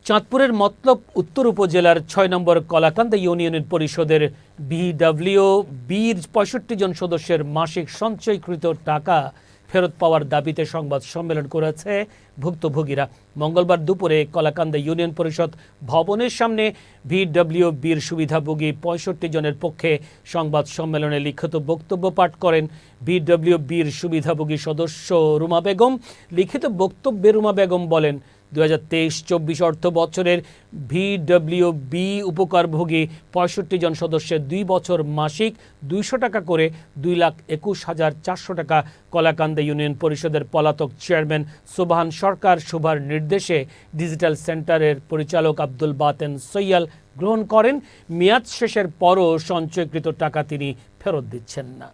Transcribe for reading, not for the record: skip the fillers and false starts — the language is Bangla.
চাঁদপুরের মতলব উত্তর উপজেলার ৬ নম্বর কলাকান্দা ইউনিয়ন পরিষদের বিডব্লিউবির ৬৫ জন সদস্যের মাসিক সঞ্চয়কৃত টাকা ফেরত পাওয়ার দাবিতে সংবাদ সম্মেলন করেছে ভুক্তভোগীরা। মঙ্গলবার দুপুরে কলাকান্দা ইউনিয়ন পরিষদ ভবনের সামনে বিডব্লিউবির সুবিধাভোগী ৬৫ জনের পক্ষে সংবাদ সম্মেলনে লিখিত বক্তব্য পাঠ করেন বিডব্লিউবির সুবিধাভোগী সদস্য রুমা বেগম। লিখিত বক্তব্যে রুমা বেগম বলেন, ২০২৩-২৪ অর্থ বছরের ভিডব্লিউবি উপকারভোগী ৬৫ জন সদস্যের ২ বছর মাসিক ২০০ টাকা করে ২,২১,৪০০ টাকা কলাকান্দা ইউনিয়ন পরিষদের পলাতক চেয়ারম্যান সোবহান সরকার শুভার নির্দেশে ডিজিটাল সেন্টারের পরিচালক আব্দুল বাতেন সৈয়াল গ্রহণ করেন। মেয়াদ শেষের পরও সঞ্চয়কৃত টাকা তিনি ফেরত দিচ্ছেন না।